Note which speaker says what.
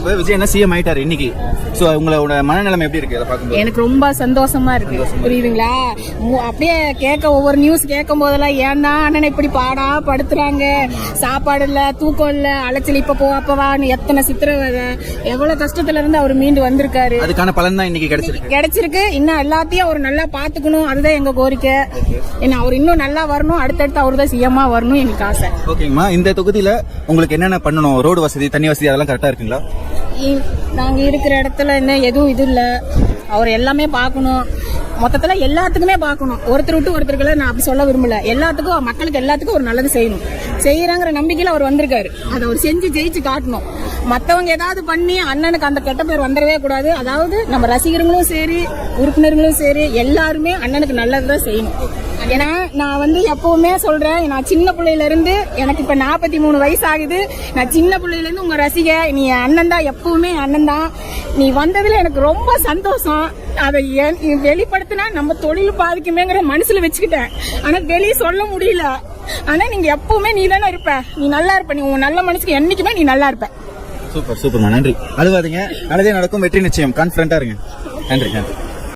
Speaker 1: இப்போ விஜய் என்ன சிஎம் ஆயிட்டாரு இன்னைக்கு. ஸோ உங்களோட மனநிலைமை எப்படி இருக்கு அதை பார்க்கும்போது?
Speaker 2: எனக்கு ரொம்ப சந்தோஷமா இருக்கு, புரியுதுங்களா? அப்படியே கேட்க ஒவ்வொரு நியூஸ் கேட்கும் போதெல்லாம் ஏன்னா அண்ணனை இப்படி பாடா படுத்துறாங்க, சாப்பாடு இல்ல, தூக்கம் இல்ல, அலைச்சல், இப்ப போ அப்பவான்னு எத்தனை சித்திரவதை, எவ்வளவு கஷ்டத்துல இருந்து அவர் மீண்டு வந்திருக்காரு.
Speaker 1: அதுக்கான பலன் தான் இன்னைக்கு
Speaker 2: கிடைச்சிருக்கு. இன்னும் எல்லாத்தையும் அவர் நல்லா பாத்துக்கணும், அதுதான் எங்க கோரிக்கை. என்ன அவர் இன்னும் நல்லா வரணும், அடுத்தடுத்து அவர் தான் சிஎம்மா வரணும் எனக்கு ஆசை.
Speaker 1: ஓகேங்கம்மா, இந்த தொகுதியில உங்களுக்கு என்னென்ன பண்ணணும்? ரோடு வசதி, தண்ணி வசதி அதெல்லாம் கரெக்டா இருக்குங்களா?
Speaker 2: நாங்க இருக்கிற இடத்துல என்ன எதுவும் இது இல்ல, அவர் எல்லாமே பார்க்கணும். மொத்தத்துல எல்லாத்துக்குமே பார்க்கணும், ஒருத்தர் விட்டு ஒருத்தருக்குள்ள நான் அப்படி சொல்ல விரும்பல. எல்லாத்துக்கும், மக்களுக்கு எல்லாத்துக்கும் ஒரு நல்லது செய்யணும், செய்யறாங்கிற நம்பிக்கையில அவர் வந்திருக்காரு. அதை அவர் செஞ்சு ஜெயிச்சு காட்டணும். மத்தவங்க ஏதாவது பண்ணி அண்ணனுக்கு அந்த கெட்ட பேர் வந்துடவே கூடாது. அதாவது நம்ம ரசிகர்களும் சரி, உறுப்பினர்களும் சரி, எல்லாருமே அண்ணனுக்கு நல்லதுதான் செய்யணும். ஏன்னா நான் வந்து எப்பவுமே சொல்றேன், நான் சின்ன பிள்ளையில இருந்து, எனக்கு இப்ப 43 வயசு ஆகுது, நான் சின்ன பிள்ளையில இருந்து உங்க ரசிக, நீ அண்ணன் தான், எப்பவுமே அண்ணன் தான். நீ வந்ததுல எனக்கு ரொம்ப சந்தோஷம். அதை வெளிப்படுத்தினா நம்ம தொழில் பாதிக்குமேங்கிற மனசுல வச்சுக்கிட்டேன். ஆனா வெளியே சொல்ல முடியல. ஆனா நீங்க எப்பவுமே நீ தானே இருப்ப, நீ நல்லா இருப்ப, நீ உங்க நல்ல மனசுக்கு என்னைக்குமே நீ நல்லா இருப்ப.
Speaker 1: சூப்பர் சூப்பர்மா, நன்றி. அழுவாதீங்க, நல்லதே நடக்கும், வெற்றி நிச்சயம், கான்ஃபிடண்டா இருங்க. நன்றி நன்றி.